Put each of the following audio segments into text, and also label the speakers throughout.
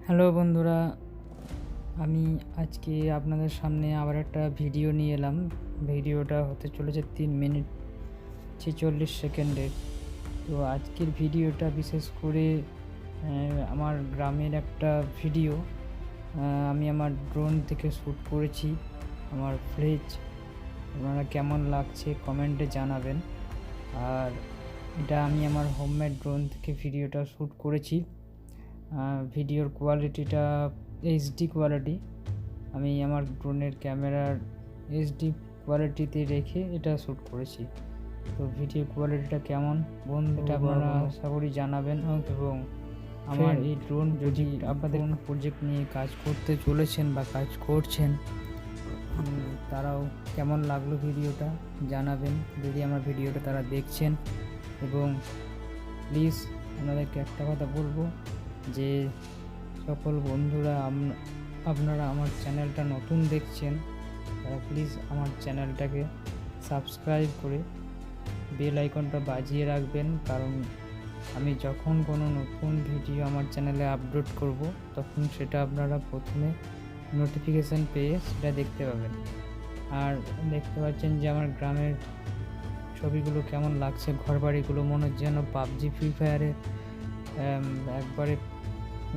Speaker 1: Hello বন্ধুরা, আমি আজকে আপনাদের সামনে আবার একটা ভিডিও নিয়ে এলাম। ভিডিওটা হতে চলেছে 3 মিনিট 46 সেকেন্ডের। তো আজকের ভিডিওটা বিশেষ করে আমার গ্রামের একটা ভিডিও। আমি আমার ড্রোন থেকে শ্যুট করেছি, আমার ফ্লেজ। আপনারা কেমন লাগছে কমেন্টে জানাবেন। আর এটা আমি আমার হোমমেড ড্রোন থেকে ভিডিওটা শ্যুট করেছি। ভিডিওর কোয়ালিটিটা এইচডি কোয়ালিটি। আমি আমার ড্রোনের ক্যামেরার এইচডি কোয়ালিটিতে রেখে এটা শ্যুট করেছি। তো ভিডিও কোয়ালিটিটা কেমন বন্ধুটা আপনারা আশা করি জানাবেন। এবং আমার এই ড্রোন যদি আপনাদের কোনো প্রজেক্ট নিয়ে কাজ করতে চলেছেন বা কাজ করছেন, তারাও কেমন লাগলো ভিডিওটা জানাবেন যদি আমার ভিডিওটা তারা দেখছেন। এবং প্লিজ আপনাদেরকে একটা কথা বলবো যে সকল বন্ধুরা আপনারা আমার চ্যানেলটা নতুন দেখছেন, তারা প্লিজ আমার চ্যানেলটাকে সাবস্ক্রাইব করে বেল আইকনটা বাজিয়ে রাখবেন। কারণ আমি যখন কোনো নতুন ভিডিও আমার চ্যানেলে আপলোড করব, তখন সেটা আপনারা প্রথমে নোটিফিকেশান পেয়ে সেটা দেখতে পাবেন। আর দেখতে পাচ্ছেন যে আমার গ্রামের ছবিগুলো কেমন লাগছে, ঘরবাড়িগুলো মনে হচ্ছে যেন পাবজি ফ্রি ফায়ারে একবারে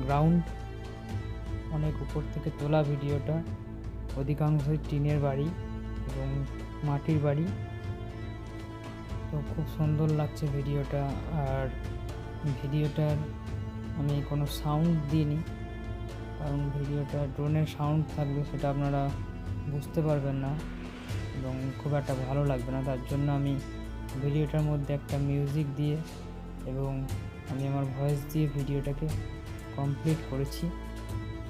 Speaker 1: গ্রাউন্ড অনেক উপর থেকে তোলা ভিডিওটা। অধিকাংশই টিনের বাড়ি এবং মাটির বাড়ি। তো খুব সুন্দর লাগছে ভিডিওটা। আর ভিডিওটার আমি কোনো সাউন্ড দিইনি, কারণ ভিডিওটা ড্রোনের সাউন্ড থাকলে সেটা আপনারা বুঝতে পারবেন না এবং খুব একটা ভালো লাগবে না। তার জন্য আমি ভিডিওটার মধ্যে একটা মিউজিক দিয়ে এবং আমি আমার ভয়েস দিয়ে ভিডিওটাকে কমপ্লিট করেছি।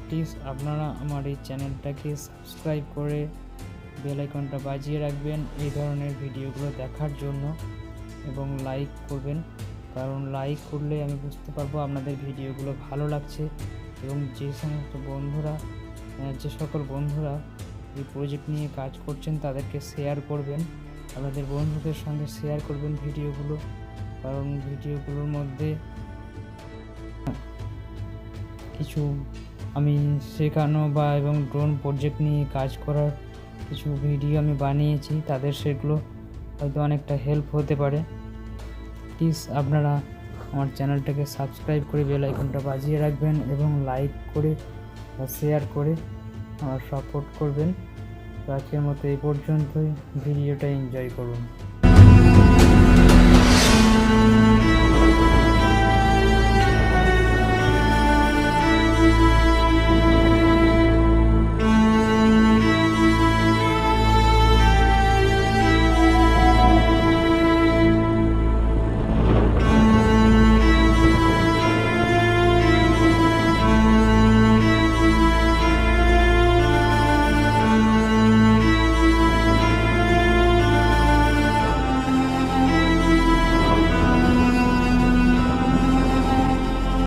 Speaker 1: প্লিজ আপনারা আমার এই চ্যানেলটাকে সাবস্ক্রাইব করে বেল আইকনটা বাজিয়ে রাখবেন এই ধরনের ভিডিওগুলো দেখার জন্য, এবং লাইক করবেন, কারণ লাইক করলে আমি বুঝতে পারবো আপনাদের ভিডিওগুলো ভালো লাগছে। এবং যে সকল বন্ধুরা এই প্রজেক্ট নিয়ে কাজ করছেন তাদেরকে শেয়ার করবেন, আপনাদের বন্ধুদের সঙ্গে শেয়ার করবেন ভিডিওগুলো। কারণ ভিডিওগুলোর মধ্যে কিছু আমি শেখানো এবং ড্রোন প্রজেক্ট নিয়ে কাজ করার কিছু ভিডিও আমি বানিয়েছি, তাদের সেগুলো হয়তো অনেকটা হেল্প হতে পারে। প্লিজ আপনারা আমার চ্যানেলটাকে সাবস্ক্রাইব করে বেল আইকনটা বাজিয়ে রাখবেন এবং লাইক করে বা শেয়ার করে আমার সাপোর্ট করবেন। তো আজকের মতো এই পর্যন্তই, ভিডিওটা এনজয় করুন।